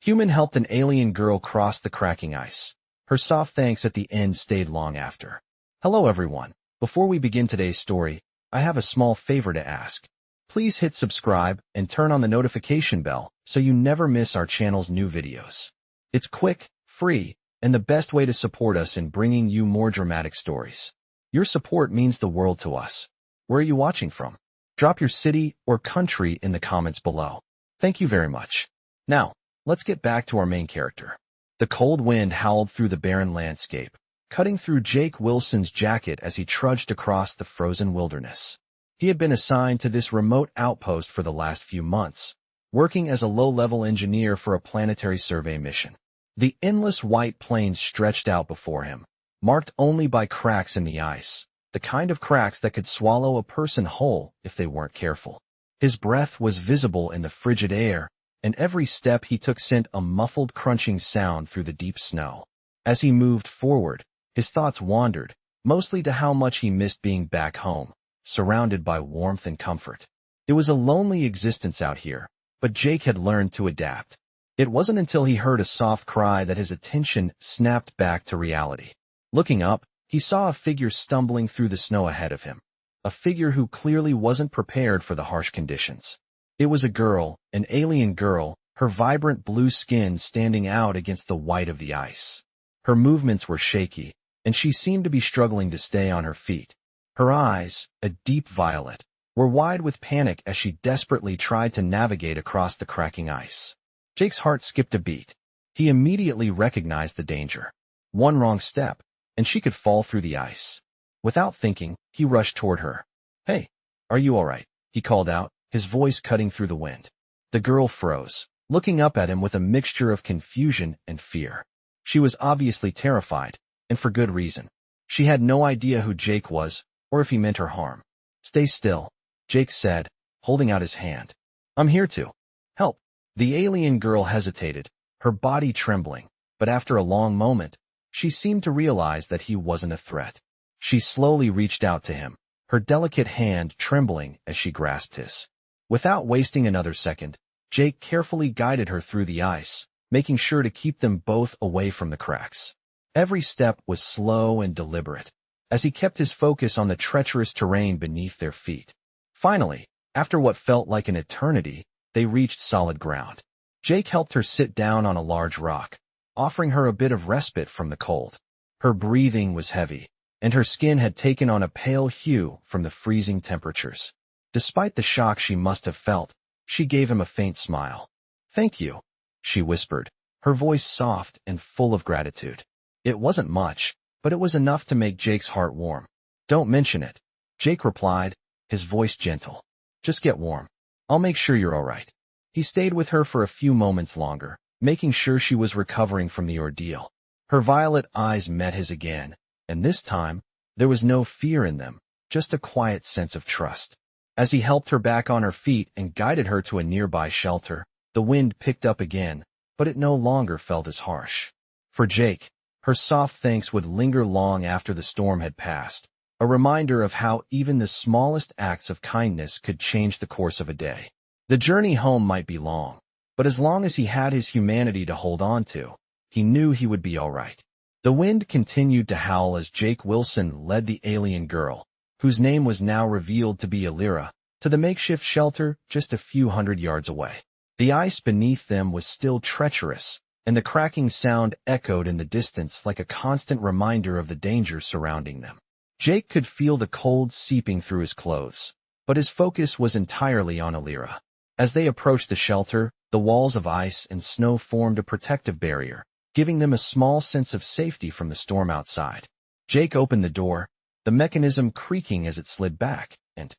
Human helped an alien girl cross the cracking ice. Her soft thanks at the end stayed long after. Hello everyone. Before we begin today's story, I have a small favor to ask. Please hit subscribe and turn on the notification bell so you never miss our channel's new videos. It's quick, free, and the best way to support us in bringing you more dramatic stories. Your support means the world to us. Where are you watching from? Drop your city or country in the comments below. Thank you very much. Now, let's get back to our main character. The cold wind howled through the barren landscape, cutting through Jake Wilson's jacket as he trudged across the frozen wilderness. He had been assigned to this remote outpost for the last few months, working as a low-level engineer for a planetary survey mission. The endless white plains stretched out before him, marked only by cracks in the ice, the kind of cracks that could swallow a person whole if they weren't careful. His breath was visible in the frigid air, and every step he took sent a muffled crunching sound through the deep snow. As he moved forward, his thoughts wandered, mostly to how much he missed being back home, surrounded by warmth and comfort. It was a lonely existence out here, but Jake had learned to adapt. It wasn't until he heard a soft cry that his attention snapped back to reality. Looking up, he saw a figure stumbling through the snow ahead of him, a figure who clearly wasn't prepared for the harsh conditions. It was a girl, an alien girl, her vibrant blue skin standing out against the white of the ice. Her movements were shaky, and she seemed to be struggling to stay on her feet. Her eyes, a deep violet, were wide with panic as she desperately tried to navigate across the cracking ice. Jake's heart skipped a beat. He immediately recognized the danger. One wrong step, and she could fall through the ice. Without thinking, he rushed toward her. "Hey, are you all right?" he called out, his voice cutting through the wind. The girl froze, looking up at him with a mixture of confusion and fear. She was obviously terrified, and for good reason. She had no idea who Jake was, or if he meant her harm. "Stay still," Jake said, holding out his hand. "I'm here to help." The alien girl hesitated, her body trembling, but after a long moment, she seemed to realize that he wasn't a threat. She slowly reached out to him, her delicate hand trembling as she grasped his. Without wasting another second, Jake carefully guided her through the ice, making sure to keep them both away from the cracks. Every step was slow and deliberate, as he kept his focus on the treacherous terrain beneath their feet. Finally, after what felt like an eternity, they reached solid ground. Jake helped her sit down on a large rock, offering her a bit of respite from the cold. Her breathing was heavy, and her skin had taken on a pale hue from the freezing temperatures. Despite the shock she must have felt, she gave him a faint smile. "Thank you," she whispered, her voice soft and full of gratitude. It wasn't much, but it was enough to make Jake's heart warm. "Don't mention it," Jake replied, his voice gentle. "Just get warm. I'll make sure you're all right." He stayed with her for a few moments longer, making sure she was recovering from the ordeal. Her violet eyes met his again, and this time, there was no fear in them, just a quiet sense of trust. As he helped her back on her feet and guided her to a nearby shelter, the wind picked up again, but it no longer felt as harsh. For Jake, her soft thanks would linger long after the storm had passed, a reminder of how even the smallest acts of kindness could change the course of a day. The journey home might be long, but as long as he had his humanity to hold on to, he knew he would be all right. The wind continued to howl as Jake Wilson led the alien girl, whose name was now revealed to be Alira, to the makeshift shelter just a few hundred yards away. The ice beneath them was still treacherous, and the cracking sound echoed in the distance like a constant reminder of the danger surrounding them. Jake could feel the cold seeping through his clothes, but his focus was entirely on Alira. As they approached the shelter, the walls of ice and snow formed a protective barrier, giving them a small sense of safety from the storm outside. Jake opened the door, the mechanism creaking as it slid back, and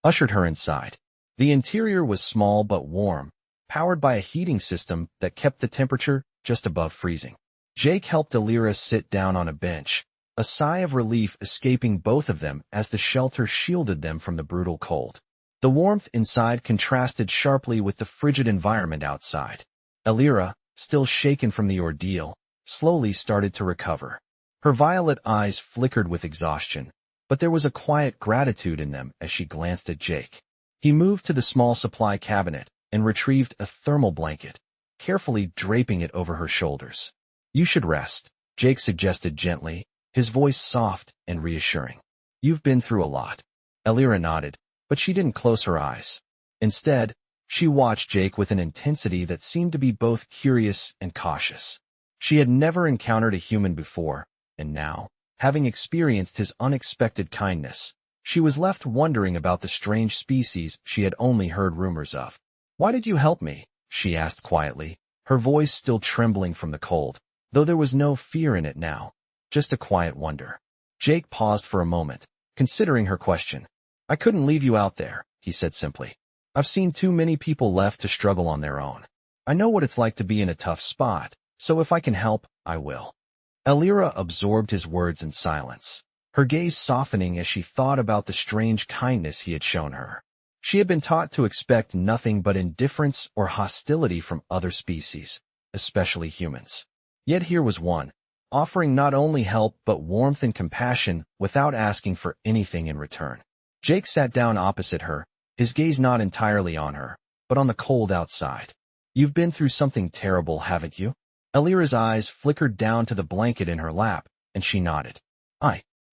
ushered her inside. The interior was small but warm, powered by a heating system that kept the temperature just above freezing. Jake helped Alira sit down on a bench, a sigh of relief escaping both of them as the shelter shielded them from the brutal cold. The warmth inside contrasted sharply with the frigid environment outside. Alira, still shaken from the ordeal, slowly started to recover. Her violet eyes flickered with exhaustion, but there was a quiet gratitude in them as she glanced at Jake. He moved to the small supply cabinet and retrieved a thermal blanket. carefully draping it over her shoulders. You should rest, Jake suggested gently, his voice soft and reassuring. You've been through a lot. Elira nodded, but she didn't close her eyes. Instead, she watched Jake with an intensity that seemed to be both curious and cautious. She had never encountered a human before, and now, having experienced his unexpected kindness, she was left wondering about the strange species she had only heard rumors of. Why did you help me? She asked quietly, her voice still trembling from the cold, though there was no fear in it now, just a quiet wonder. Jake paused for a moment, considering her question. I couldn't leave you out there, he said simply. I've seen too many people left to struggle on their own. I know what it's like to be in a tough spot, so if I can help, I will. Elira absorbed his words in silence, her gaze softening as she thought about the strange kindness he had shown her. She had been taught to expect nothing but indifference or hostility from other species, especially humans. Yet here was one, offering not only help but warmth and compassion without asking for anything in return. Jake sat down opposite her, his gaze not entirely on her, but on the cold outside. You've been through something terrible, haven't you? Elira's eyes flickered down to the blanket in her lap, and she nodded.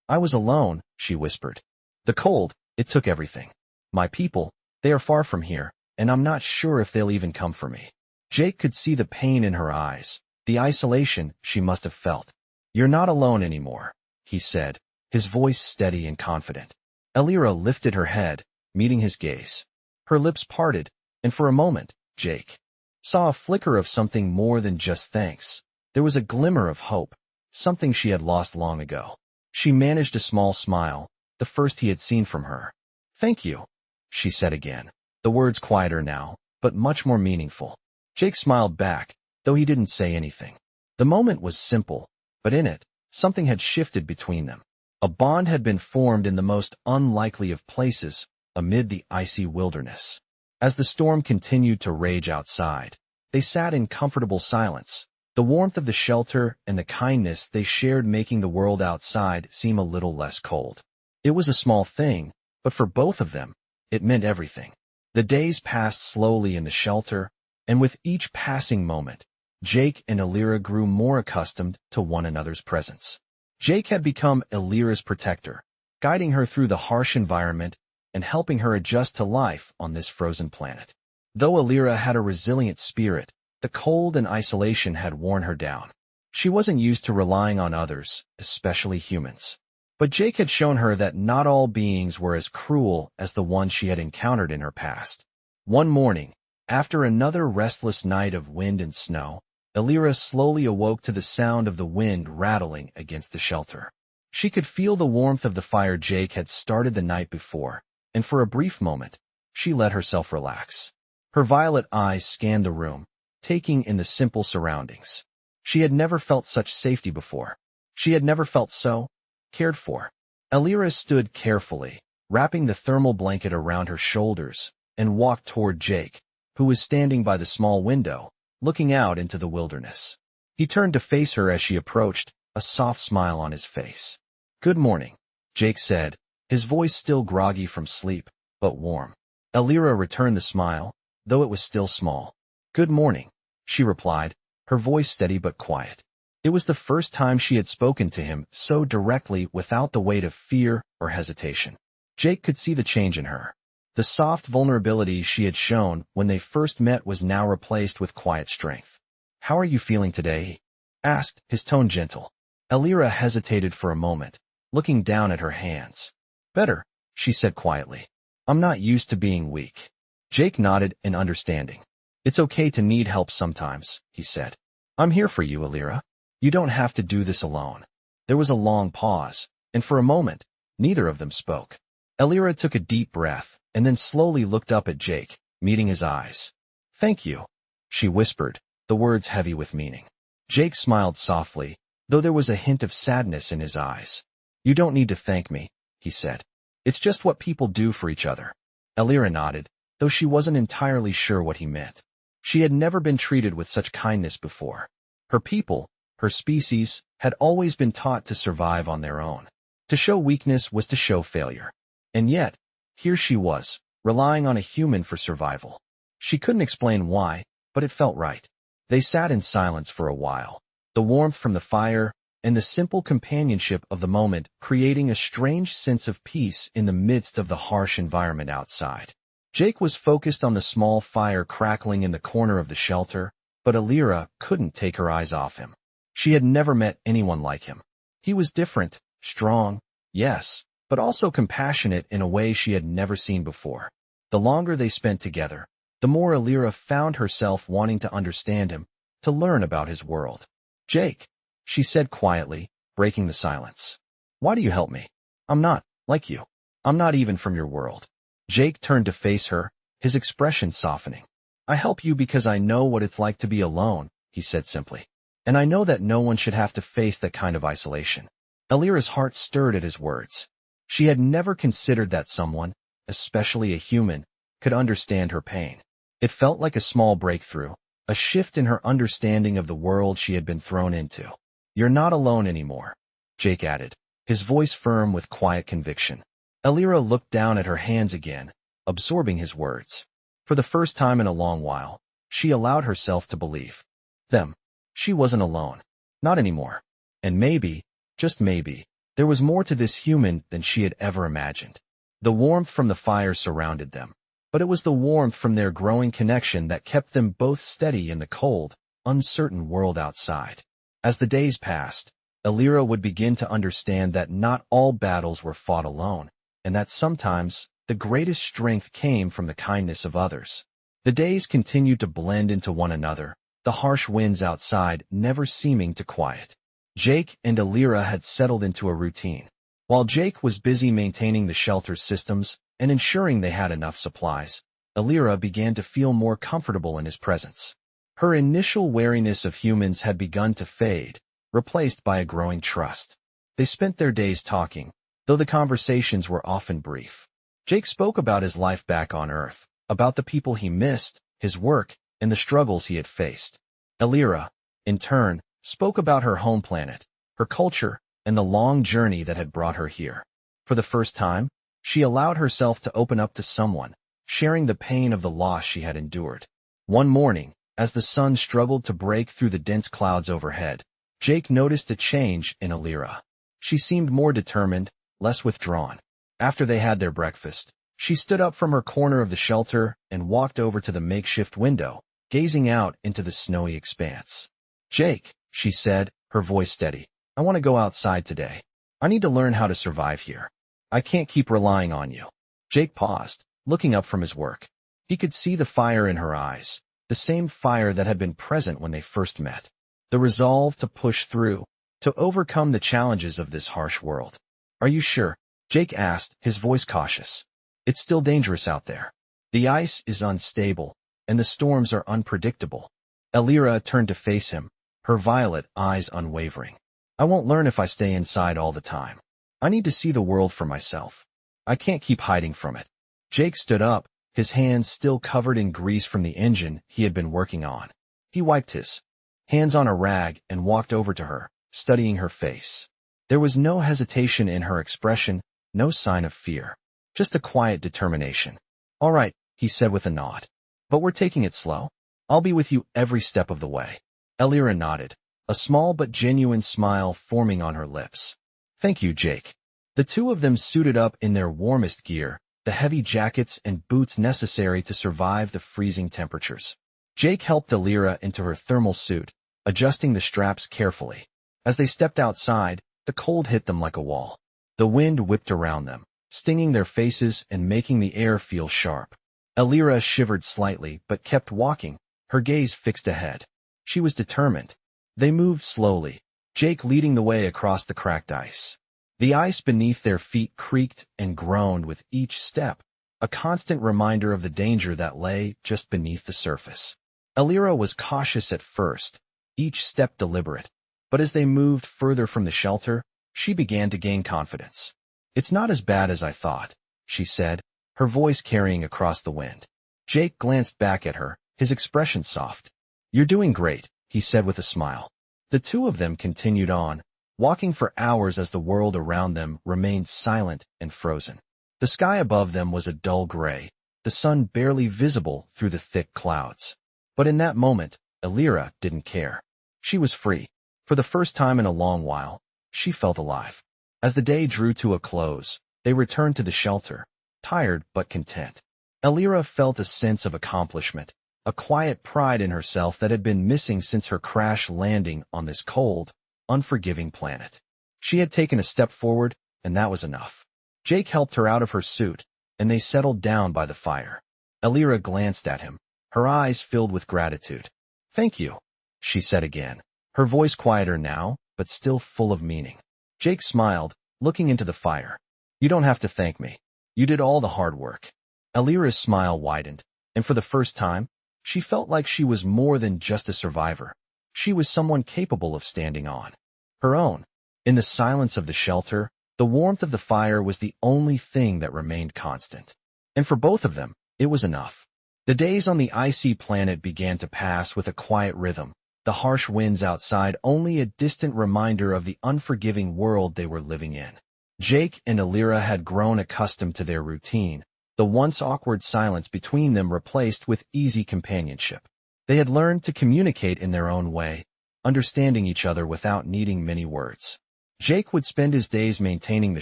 I was alone, she whispered. The cold, it took everything. My people, they are far from here, and I'm not sure if they'll even come for me. Jake could see the pain in her eyes, the isolation she must have felt. You're not alone anymore, he said, his voice steady and confident. Elira lifted her head, meeting his gaze. Her lips parted, and for a moment, Jake saw a flicker of something more than just thanks. There was a glimmer of hope, something she had lost long ago. She managed a small smile, the first he had seen from her. Thank you, she said again, the words quieter now, but much more meaningful. Jake smiled back, though he didn't say anything. The moment was simple, but in it, something had shifted between them. A bond had been formed in the most unlikely of places, amid the icy wilderness. As the storm continued to rage outside, they sat in comfortable silence, the warmth of the shelter and the kindness they shared making the world outside seem a little less cold. It was a small thing, but for both of them, it meant everything. The days passed slowly in the shelter, and with each passing moment, Jake and Elira grew more accustomed to one another's presence. Jake had become Elira's protector, guiding her through the harsh environment and helping her adjust to life on this frozen planet. Though Elira had a resilient spirit, the cold and isolation had worn her down. She wasn't used to relying on others, especially humans. But Jake had shown her that not all beings were as cruel as the ones she had encountered in her past. One morning, after another restless night of wind and snow, Elira slowly awoke to the sound of the wind rattling against the shelter. She could feel the warmth of the fire Jake had started the night before, and for a brief moment, she let herself relax. Her violet eyes scanned the room, taking in the simple surroundings. She had never felt such safety before. She had never felt so cared for. Elira stood carefully, wrapping the thermal blanket around her shoulders, and walked toward Jake, who was standing by the small window, looking out into the wilderness. He turned to face her as she approached, a soft smile on his face. Good morning, Jake said, his voice still groggy from sleep, but warm. Elira returned the smile, though it was still small. Good morning, she replied, her voice steady but quiet. It was the first time she had spoken to him so directly without the weight of fear or hesitation. Jake could see the change in her. The soft vulnerability she had shown when they first met was now replaced with quiet strength. How are you feeling today? He asked, his tone gentle. Elira hesitated for a moment, looking down at her hands. Better, she said quietly. I'm not used to being weak. Jake nodded in understanding. It's okay to need help sometimes, he said. I'm here for you, Elira. You don't have to do this alone. There was a long pause, and for a moment, neither of them spoke. Elira took a deep breath, and then slowly looked up at Jake, meeting his eyes. Thank you, she whispered, the words heavy with meaning. Jake smiled softly, though there was a hint of sadness in his eyes. You don't need to thank me, he said. It's just what people do for each other. Elira nodded, though she wasn't entirely sure what he meant. She had never been treated with such kindness before. Her people, her species, had always been taught to survive on their own. To show weakness was to show failure. And yet, here she was, relying on a human for survival. She couldn't explain why, but it felt right. They sat in silence for a while, the warmth from the fire and the simple companionship of the moment creating a strange sense of peace in the midst of the harsh environment outside. Jake was focused on the small fire crackling in the corner of the shelter, but Alira couldn't take her eyes off him. She had never met anyone like him. He was different, strong, yes, but also compassionate in a way she had never seen before. The longer they spent together, the more Alira found herself wanting to understand him, to learn about his world. "Jake," she said quietly, breaking the silence. "Why do you help me? I'm not like you. I'm not even from your world." Jake turned to face her, his expression softening. "I help you because I know what it's like to be alone," he said simply. "And I know that no one should have to face that kind of isolation." Alira's heart stirred at his words. She had never considered that someone, especially a human, could understand her pain. It felt like a small breakthrough, a shift in her understanding of the world she had been thrown into. "You're not alone anymore," Jake added, his voice firm with quiet conviction. Alira looked down at her hands again, absorbing his words. For the first time in a long while, she allowed herself to believe them. She wasn't alone. Not anymore. And maybe, just maybe, there was more to this human than she had ever imagined. The warmth from the fire surrounded them, but it was the warmth from their growing connection that kept them both steady in the cold, uncertain world outside. As the days passed, Alira would begin to understand that not all battles were fought alone, and that sometimes the greatest strength came from the kindness of others. The days continued to blend into one another, the harsh winds outside never seeming to quiet. Jake and Alira had settled into a routine. While Jake was busy maintaining the shelter's systems and ensuring they had enough supplies, Alira began to feel more comfortable in his presence. Her initial wariness of humans had begun to fade, replaced by a growing trust. They spent their days talking, though the conversations were often brief. Jake spoke about his life back on Earth, about the people he missed, his work, and the struggles he had faced. Alira, in turn, spoke about her home planet, her culture, and the long journey that had brought her here. For the first time, she allowed herself to open up to someone, sharing the pain of the loss she had endured. One morning, as the sun struggled to break through the dense clouds overhead, Jake noticed a change in Alira. She seemed more determined, less withdrawn. After they had their breakfast, she stood up from her corner of the shelter and walked over to the makeshift window, gazing out into the snowy expanse. "Jake," she said, her voice steady, "I want to go outside today. I need to learn how to survive here. I can't keep relying on you." Jake paused, looking up from his work. He could see the fire in her eyes, the same fire that had been present when they first met. The resolve to push through, to overcome the challenges of this harsh world. "Are you sure?" Jake asked, his voice cautious. "It's still dangerous out there. The ice is unstable, and the storms are unpredictable." Alira turned to face him, her violet eyes unwavering. "I won't learn if I stay inside all the time. I need to see the world for myself. I can't keep hiding from it." Jake stood up, his hands still covered in grease from the engine he had been working on. He wiped his hands on a rag and walked over to her, studying her face. There was no hesitation in her expression, no sign of fear. Just a quiet determination. "All right," he said with a nod. "But we're taking it slow. I'll be with you every step of the way." Alira nodded, a small but genuine smile forming on her lips. "Thank you, Jake." The two of them suited up in their warmest gear, the heavy jackets and boots necessary to survive the freezing temperatures. Jake helped Alira into her thermal suit, adjusting the straps carefully. As they stepped outside, the cold hit them like a wall. The wind whipped around them, stinging their faces and making the air feel sharp. Alira shivered slightly but kept walking, her gaze fixed ahead. She was determined. They moved slowly, Jake leading the way across the cracked ice. The ice beneath their feet creaked and groaned with each step, a constant reminder of the danger that lay just beneath the surface. Alira was cautious at first, each step deliberate, but as they moved further from the shelter, she began to gain confidence. "It's not as bad as I thought," she said, her voice carrying across the wind. Jake glanced back at her, his expression soft. "You're doing great," he said with a smile. The two of them continued on, walking for hours as the world around them remained silent and frozen. The sky above them was a dull gray, the sun barely visible through the thick clouds. But in that moment, Elira didn't care. She was free. For the first time in a long while, she felt alive. As the day drew to a close, they returned to the shelter, tired but content. Elira felt a sense of accomplishment, a quiet pride in herself that had been missing since her crash landing on this cold, unforgiving planet. She had taken a step forward, and that was enough. Jake helped her out of her suit, and they settled down by the fire. Elira glanced at him, her eyes filled with gratitude. "Thank you," she said again, her voice quieter now, but still full of meaning. Jake smiled, looking into the fire. "You don't have to thank me. You did all the hard work." Elira's smile widened, and for the first time, she felt like she was more than just a survivor. She was someone capable of standing on her own. In the silence of the shelter, the warmth of the fire was the only thing that remained constant. And for both of them, it was enough. The days on the icy planet began to pass with a quiet rhythm, the harsh winds outside only a distant reminder of the unforgiving world they were living in. Jake and Elira had grown accustomed to their routine, the once awkward silence between them replaced with easy companionship. They had learned to communicate in their own way, understanding each other without needing many words. Jake would spend his days maintaining the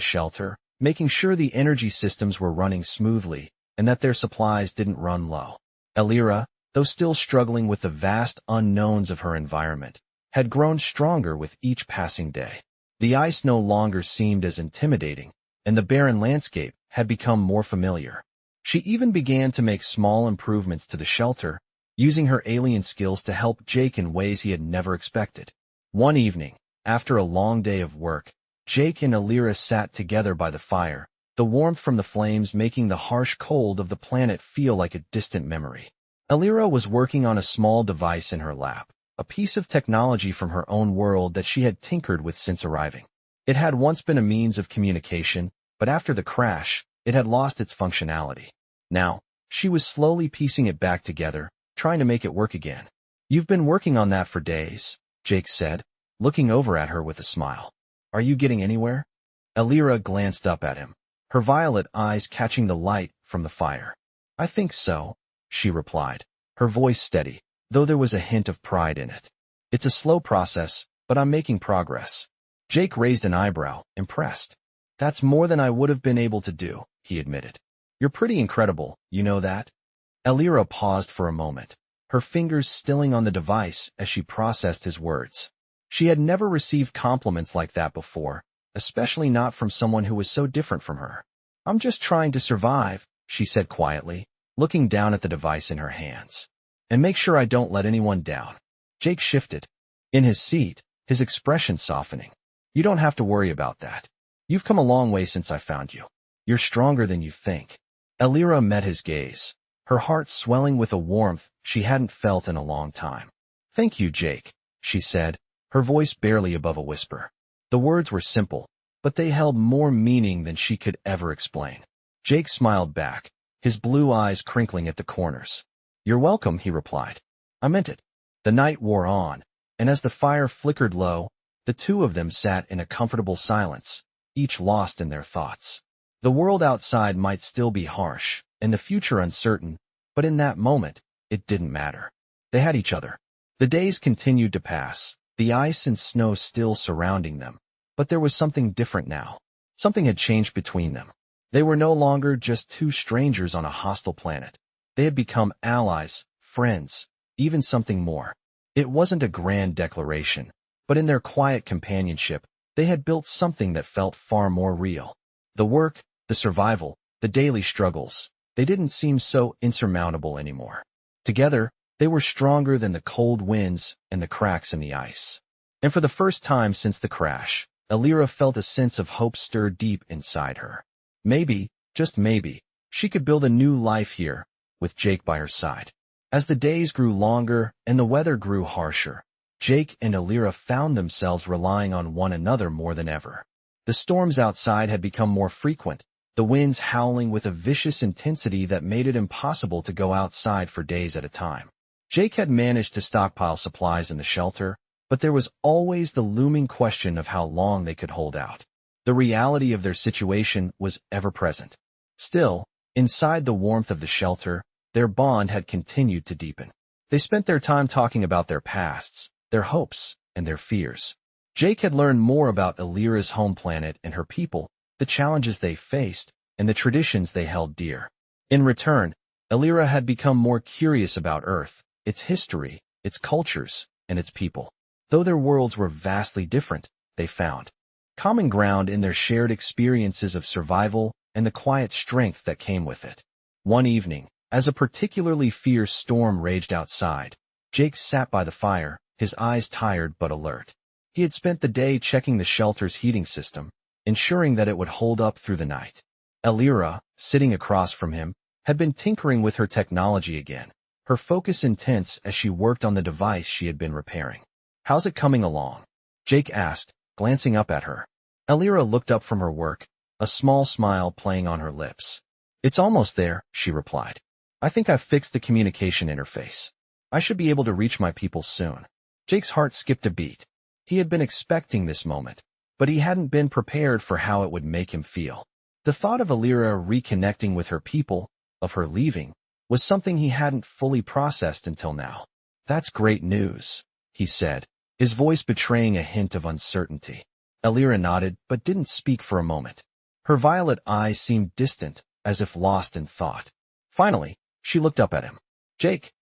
shelter, making sure the energy systems were running smoothly and that their supplies didn't run low. Elira, though still struggling with the vast unknowns of her environment, had grown stronger with each passing day. The ice no longer seemed as intimidating, and the barren landscape had become more familiar. She even began to make small improvements to the shelter, using her alien skills to help Jake in ways he had never expected. One evening, after a long day of work, Jake and Elira sat together by the fire, the warmth from the flames making the harsh cold of the planet feel like a distant memory. Elira was working on a small device in her lap, a piece of technology from her own world that she had tinkered with since arriving. It had once been a means of communication, but after the crash, it had lost its functionality. Now, she was slowly piecing it back together, trying to make it work again. "You've been working on that for days," Jake said, looking over at her with a smile. "Are you getting anywhere?" Elira glanced up at him, her violet eyes catching the light from the fire. "I think so," she replied, her voice steady, though there was a hint of pride in it. "It's a slow process, but I'm making progress." Jake raised an eyebrow, impressed. "That's more than I would have been able to do," he admitted. "You're pretty incredible, you know that?" Elira paused for a moment, her fingers stilling on the device as she processed his words. She had never received compliments like that before, especially not from someone who was so different from her. "I'm just trying to survive," she said quietly, looking down at the device in her hands. "And make sure I don't let anyone down." Jake shifted in his seat, his expression softening. "You don't have to worry about that. You've come a long way since I found you. You're stronger than you think." Elira met his gaze, her heart swelling with a warmth she hadn't felt in a long time. "Thank you, Jake," she said, her voice barely above a whisper. The words were simple, but they held more meaning than she could ever explain. Jake smiled back, his blue eyes crinkling at the corners. "You're welcome," he replied. "I meant it." The night wore on, and as the fire flickered low, the two of them sat in a comfortable silence, each lost in their thoughts. The world outside might still be harsh, and the future uncertain, but in that moment, it didn't matter. They had each other. The days continued to pass, the ice and snow still surrounding them, but there was something different now. Something had changed between them. They were no longer just two strangers on a hostile planet. They had become allies, friends, even something more. It wasn't a grand declaration, but in their quiet companionship, they had built something that felt far more real. The work, the survival, the daily struggles, they didn't seem so insurmountable anymore. Together, they were stronger than the cold winds and the cracks in the ice. And for the first time since the crash, Elira felt a sense of hope stir deep inside her. Maybe, just maybe, she could build a new life here, with Jake by her side. As the days grew longer and the weather grew harsher, Jake and Elira found themselves relying on one another more than ever. The storms outside had become more frequent, the winds howling with a vicious intensity that made it impossible to go outside for days at a time. Jake had managed to stockpile supplies in the shelter, but there was always the looming question of how long they could hold out. The reality of their situation was ever present. Still, inside the warmth of the shelter, their bond had continued to deepen. They spent their time talking about their pasts, their hopes, and their fears. Jake had learned more about Elira's home planet and her people, the challenges they faced, and the traditions they held dear. In return, Elira had become more curious about Earth, its history, its cultures, and its people. Though their worlds were vastly different, they found common ground in their shared experiences of survival and the quiet strength that came with it. One evening, as a particularly fierce storm raged outside, Jake sat by the fire, his eyes tired but alert. He had spent the day checking the shelter's heating system, ensuring that it would hold up through the night. Elira, sitting across from him, had been tinkering with her technology again, her focus intense as she worked on the device she had been repairing. "How's it coming along?" Jake asked, glancing up at her. Elira looked up from her work, a small smile playing on her lips. "It's almost there," she replied. "I think I've fixed the communication interface. I should be able to reach my people soon." Jake's heart skipped a beat. He had been expecting this moment, but he hadn't been prepared for how it would make him feel. The thought of Elira reconnecting with her people, of her leaving, was something he hadn't fully processed until now. "That's great news," he said, his voice betraying a hint of uncertainty. Elira nodded, but didn't speak for a moment. Her violet eyes seemed distant, as if lost in thought. Finally, she looked up at him. "Jake,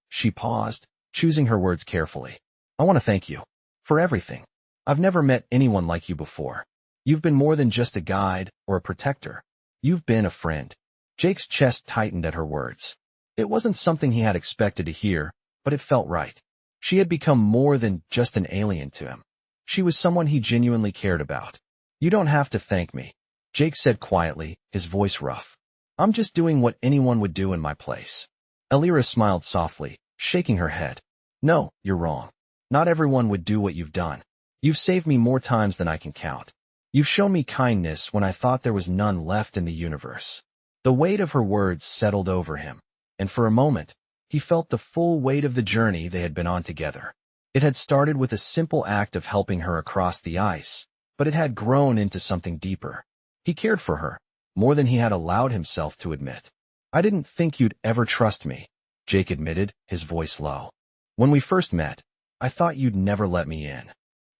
she paused, choosing her words carefully. "I want to thank you for everything. I've never met anyone like you before. You've been more than just a guide or a protector. You've been a friend." Jake's chest tightened at her words. It wasn't something he had expected to hear, but it felt right. She had become more than just an alien to him. She was someone he genuinely cared about. "You don't have to thank me," Jake said quietly, his voice rough. "I'm just doing what anyone would do in my place." Elira smiled softly, shaking her head. "No, you're wrong. Not everyone would do what you've done. You've saved me more times than I can count. You've shown me kindness when I thought there was none left in the universe." The weight of her words settled over him, and for a moment, he felt the full weight of the journey they had been on together. It had started with a simple act of helping her across the ice, but it had grown into something deeper. He cared for her, more than he had allowed himself to admit. "I didn't think you'd ever trust me," Jake admitted, his voice low. "When we first met, I thought you'd never let me in."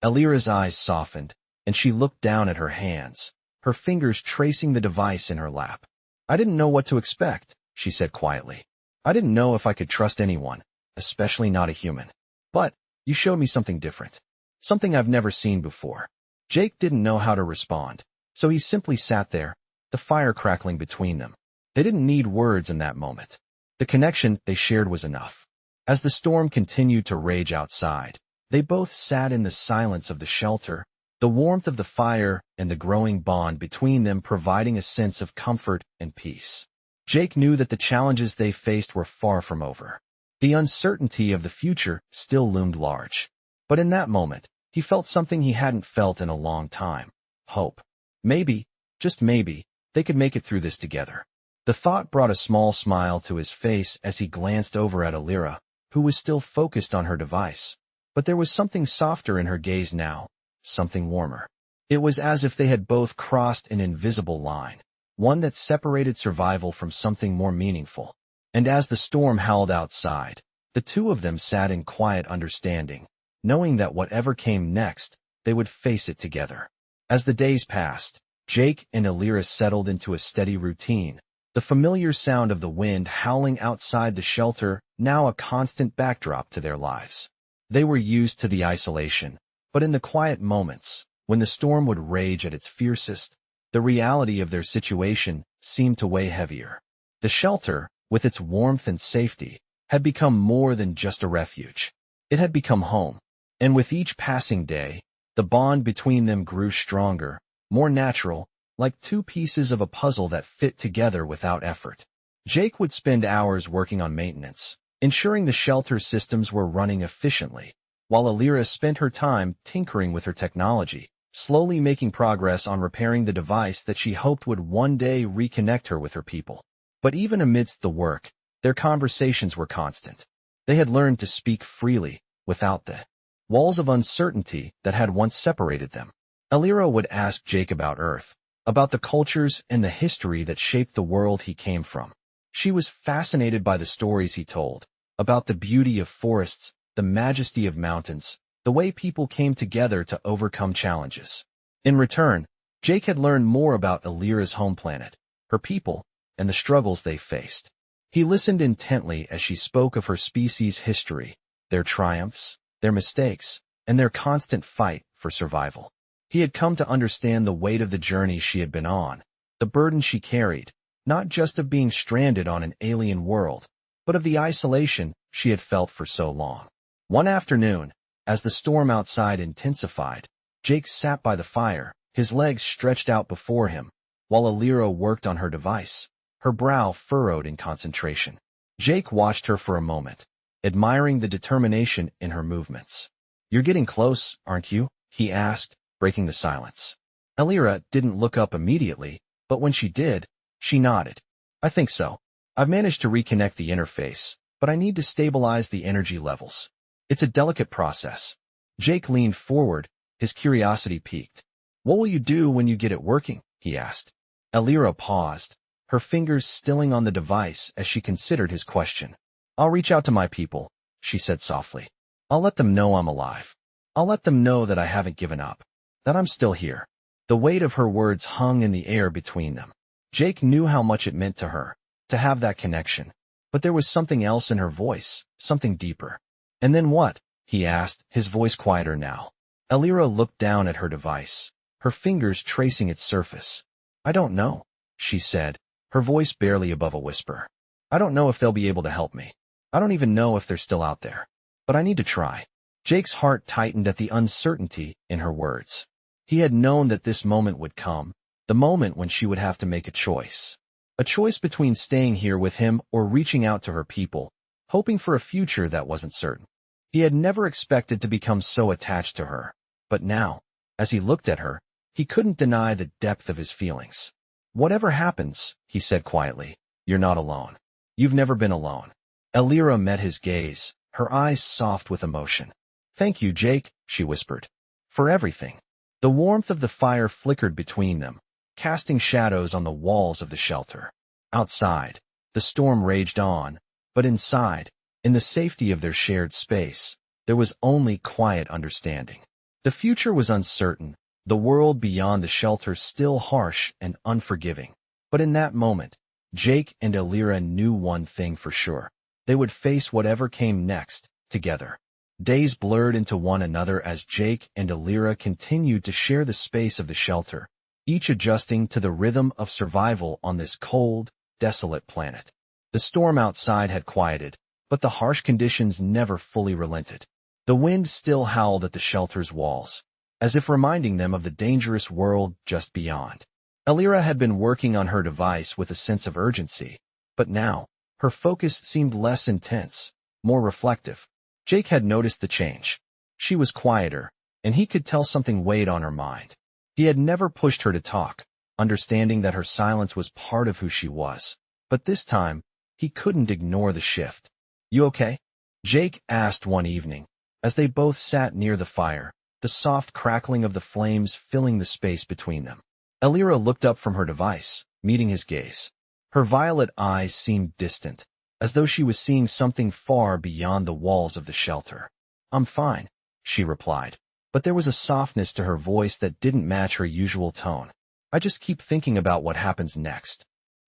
Elira's eyes softened, and she looked down at her hands, her fingers tracing the device in her lap. "I didn't know what to expect," she said quietly. "I didn't know if I could trust anyone, especially not a human. But you showed me something different, something I've never seen before." Jake didn't know how to respond, so he simply sat there, the fire crackling between them. They didn't need words in that moment. The connection they shared was enough. As the storm continued to rage outside, they both sat in the silence of the shelter, the warmth of the fire and the growing bond between them providing a sense of comfort and peace. Jake knew that the challenges they faced were far from over. The uncertainty of the future still loomed large. But in that moment, he felt something he hadn't felt in a long time. Hope. Maybe, just maybe, they could make it through this together. The thought brought a small smile to his face as he glanced over at Elira, who was still focused on her device. But there was something softer in her gaze now, something warmer. It was as if they had both crossed an invisible line, one that separated survival from something more meaningful. And as the storm howled outside, the two of them sat in quiet understanding, knowing that whatever came next, they would face it together. As the days passed, Jake and Elira settled into a steady routine, the familiar sound of the wind howling outside the shelter now a constant backdrop to their lives. They were used to the isolation, but in the quiet moments, when the storm would rage at its fiercest, the reality of their situation seemed to weigh heavier. The shelter, with its warmth and safety, had become more than just a refuge. It had become home, and with each passing day, the bond between them grew stronger, more natural, like two pieces of a puzzle that fit together without effort. Jake would spend hours working on maintenance, ensuring the shelter systems were running efficiently, while Elira spent her time tinkering with her technology, slowly making progress on repairing the device that she hoped would one day reconnect her with her people. But even amidst the work, their conversations were constant. They had learned to speak freely, without the walls of uncertainty that had once separated them. Elira would ask Jake about Earth, about the cultures and the history that shaped the world he came from. She was fascinated by the stories he told, about the beauty of forests, the majesty of mountains, the way people came together to overcome challenges. In return, Jake had learned more about Alira's home planet, her people, and the struggles they faced. He listened intently as she spoke of her species' history, their triumphs, their mistakes, and their constant fight for survival. He had come to understand the weight of the journey she had been on, the burden she carried, not just of being stranded on an alien world, but of the isolation she had felt for so long. One afternoon, as the storm outside intensified, Jake sat by the fire, his legs stretched out before him, while Alira worked on her device, her brow furrowed in concentration. Jake watched her for a moment, admiring the determination in her movements. "You're getting close, aren't you?" he asked, breaking the silence. Alira didn't look up immediately, but when she did, she nodded. "I think so. I've managed to reconnect the interface, but I need to stabilize the energy levels. It's a delicate process." Jake leaned forward, his curiosity piqued. "What will you do when you get it working?" he asked. Alira paused, her fingers stilling on the device as she considered his question. "I'll reach out to my people," she said softly. "I'll let them know I'm alive. I'll let them know that I haven't given up, that I'm still here." The weight of her words hung in the air between them. Jake knew how much it meant to her, to have that connection, but there was something else in her voice, something deeper. "And then what?" he asked, his voice quieter now. Alira looked down at her device, her fingers tracing its surface. "I don't know," she said, her voice barely above a whisper. "I don't know if they'll be able to help me. I don't even know if they're still out there. But I need to try." Jake's heart tightened at the uncertainty in her words. He had known that this moment would come, the moment when she would have to make a choice. A choice between staying here with him or reaching out to her people, hoping for a future that wasn't certain. He had never expected to become so attached to her, but now, as he looked at her, he couldn't deny the depth of his feelings. "Whatever happens," he said quietly, "you're not alone. You've never been alone." Alira met his gaze, her eyes soft with emotion. "Thank you, Jake," she whispered, "for everything." The warmth of the fire flickered between them, casting shadows on the walls of the shelter. Outside, the storm raged on, but inside, in the safety of their shared space, there was only quiet understanding. The future was uncertain, the world beyond the shelter still harsh and unforgiving. But in that moment, Jake and Alira knew one thing for sure. They would face whatever came next, together. Days blurred into one another as Jake and Alira continued to share the space of the shelter, each adjusting to the rhythm of survival on this cold, desolate planet. The storm outside had quieted, but the harsh conditions never fully relented. The wind still howled at the shelter's walls, as if reminding them of the dangerous world just beyond. Alira had been working on her device with a sense of urgency, but now, her focus seemed less intense, more reflective. Jake had noticed the change. She was quieter, and he could tell something weighed on her mind. He had never pushed her to talk, understanding that her silence was part of who she was. But this time, he couldn't ignore the shift. "You okay?" Jake asked one evening, as they both sat near the fire, the soft crackling of the flames filling the space between them. Alira looked up from her device, meeting his gaze. Her violet eyes seemed distant, as though she was seeing something far beyond the walls of the shelter. "I'm fine," she replied, but there was a softness to her voice that didn't match her usual tone. "I just keep thinking about what happens next."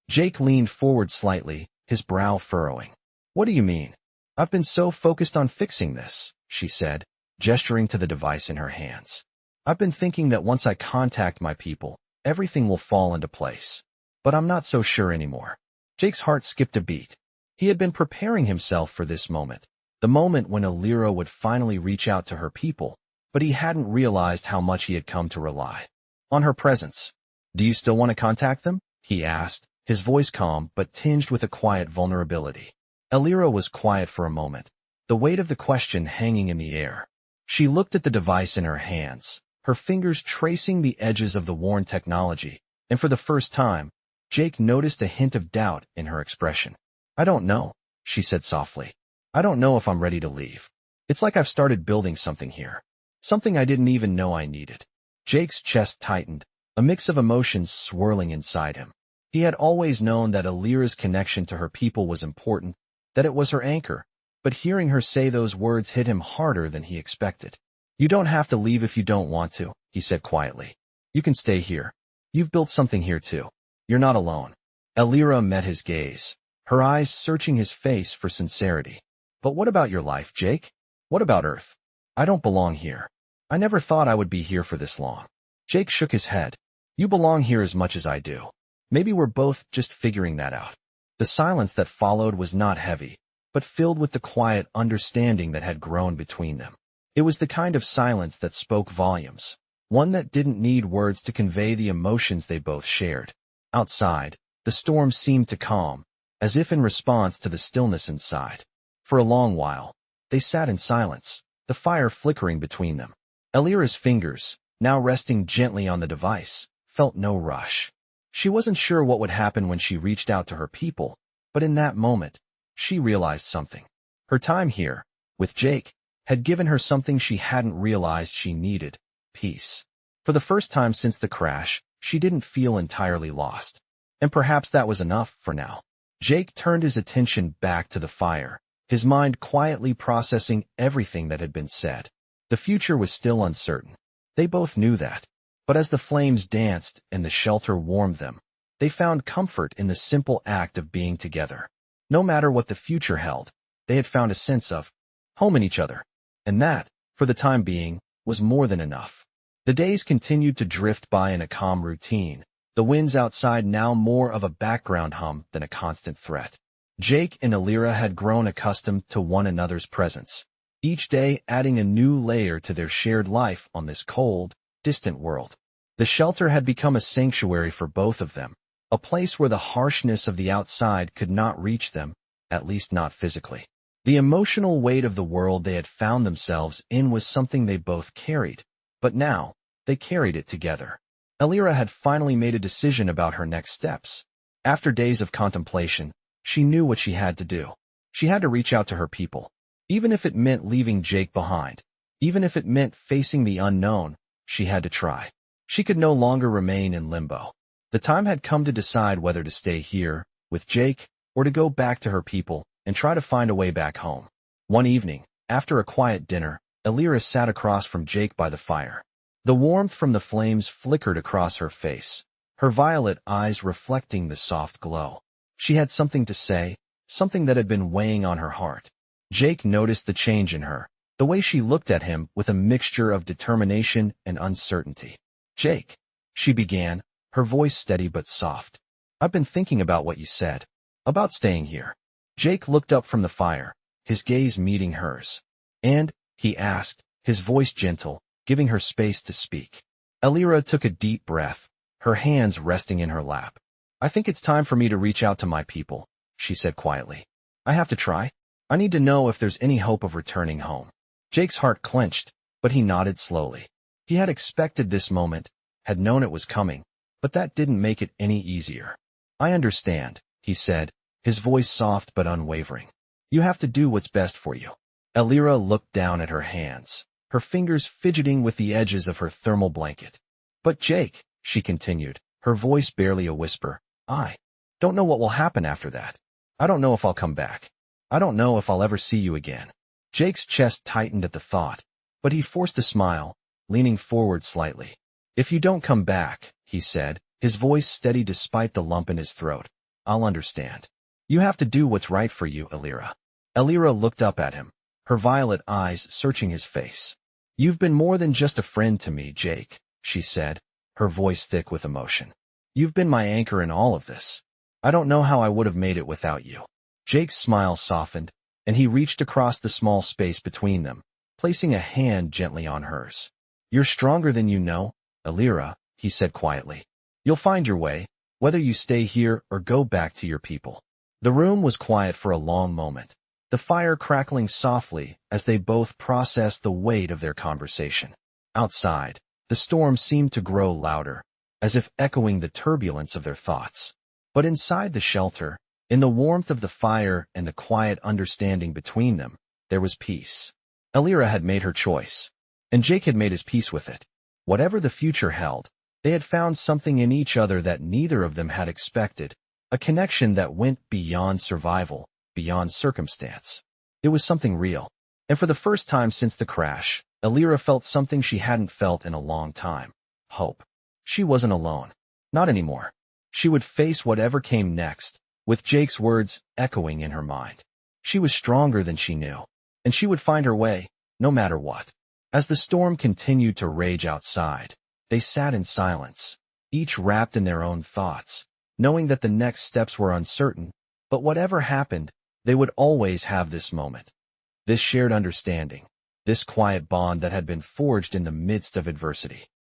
Jake leaned forward slightly, his brow furrowing. "What do you mean?" "I've been so focused on fixing this," she said, gesturing to the device in her hands. "I've been thinking that once I contact my people, everything will fall into place. But I'm not so sure anymore." Jake's heart skipped a beat. He had been preparing himself for this moment, the moment when Alira would finally reach out to her people, but he hadn't realized how much he had come to rely on her presence. "Do you still want to contact them?" he asked, his voice calm but tinged with a quiet vulnerability. Alira was quiet for a moment, the weight of the question hanging in the air. She looked at the device in her hands, her fingers tracing the edges of the worn technology, and for the first time, Jake noticed a hint of doubt in her expression. "I don't know," she said softly. "I don't know if I'm ready to leave. It's like I've started building something here. Something I didn't even know I needed." Jake's chest tightened, a mix of emotions swirling inside him. He had always known that Alira's connection to her people was important, that it was her anchor, but hearing her say those words hit him harder than he expected. "You don't have to leave if you don't want to," he said quietly. "You can stay here. You've built something here too. You're not alone." Elira met his gaze, her eyes searching his face for sincerity. "But what about your life, Jake? What about Earth? I don't belong here. I never thought I would be here for this long." Jake shook his head. "You belong here as much as I do. Maybe we're both just figuring that out." The silence that followed was not heavy, but filled with the quiet understanding that had grown between them. It was the kind of silence that spoke volumes, one that didn't need words to convey the emotions they both shared. Outside, the storm seemed to calm, as if in response to the stillness inside. For a long while, they sat in silence, the fire flickering between them. Elira's fingers, now resting gently on the device, felt no rush. She wasn't sure what would happen when she reached out to her people, but in that moment, she realized something. Her time here, with Jake, had given her something she hadn't realized she needed: peace. For the first time since the crash, she didn't feel entirely lost. And perhaps that was enough for now. Jake turned his attention back to the fire, his mind quietly processing everything that had been said. The future was still uncertain. They both knew that. But as the flames danced and the shelter warmed them, they found comfort in the simple act of being together. No matter what the future held, they had found a sense of home in each other. And that, for the time being, was more than enough. The days continued to drift by in a calm routine, the winds outside now more of a background hum than a constant threat. Jake and Elira had grown accustomed to one another's presence, each day adding a new layer to their shared life on this cold, distant world. The shelter had become a sanctuary for both of them, a place where the harshness of the outside could not reach them, at least not physically. The emotional weight of the world they had found themselves in was something they both carried, but now, they carried it together. Elira had finally made a decision about her next steps. After days of contemplation, she knew what she had to do. She had to reach out to her people. Even if it meant leaving Jake behind, even if it meant facing the unknown, she had to try. She could no longer remain in limbo. The time had come to decide whether to stay here, with Jake, or to go back to her people and try to find a way back home. One evening, after a quiet dinner, Elira sat across from Jake by the fire. The warmth from the flames flickered across her face, her violet eyes reflecting the soft glow. She had something to say, something that had been weighing on her heart. Jake noticed the change in her, the way she looked at him with a mixture of determination and uncertainty. "Jake," she began, her voice steady but soft. "I've been thinking about what you said, about staying here." Jake looked up from the fire, his gaze meeting hers. "And?" he asked, his voice gentle, giving her space to speak. Elira took a deep breath, her hands resting in her lap. "I think it's time for me to reach out to my people," she said quietly. "I have to try. I need to know if there's any hope of returning home." Jake's heart clenched, but he nodded slowly. He had expected this moment, had known it was coming, but that didn't make it any easier. "I understand," he said, his voice soft but unwavering. "You have to do what's best for you." Elira looked down at her hands, her fingers fidgeting with the edges of her thermal blanket. "But Jake," she continued, her voice barely a whisper, "I don't know what will happen after that. I don't know if I'll come back. I don't know if I'll ever see you again." Jake's chest tightened at the thought, but he forced a smile, leaning forward slightly. "If you don't come back," he said, his voice steady despite the lump in his throat, "I'll understand. You have to do what's right for you, Elira." Elira looked up at him, her violet eyes searching his face. "You've been more than just a friend to me, Jake," she said, her voice thick with emotion. "You've been my anchor in all of this. I don't know how I would have made it without you." Jake's smile softened, and he reached across the small space between them, placing a hand gently on hers. "You're stronger than you know, Elira," he said quietly. "You'll find your way, whether you stay here or go back to your people." The room was quiet for a long moment, the fire crackling softly as they both processed the weight of their conversation. Outside, the storm seemed to grow louder, as if echoing the turbulence of their thoughts. But inside the shelter, in the warmth of the fire and the quiet understanding between them, there was peace. Elira had made her choice, and Jake had made his peace with it. Whatever the future held, they had found something in each other that neither of them had expected, a connection that went beyond survival, beyond circumstance. It was something real. And for the first time since the crash, Elira felt something she hadn't felt in a long time. Hope. She wasn't alone. Not anymore. She would face whatever came next, with Jake's words echoing in her mind. She was stronger than she knew, and she would find her way, no matter what. As the storm continued to rage outside, they sat in silence, each wrapped in their own thoughts, knowing that the next steps were uncertain, but whatever happened, they would always have this moment. This shared understanding, this quiet bond that had been forged in the midst of adversity.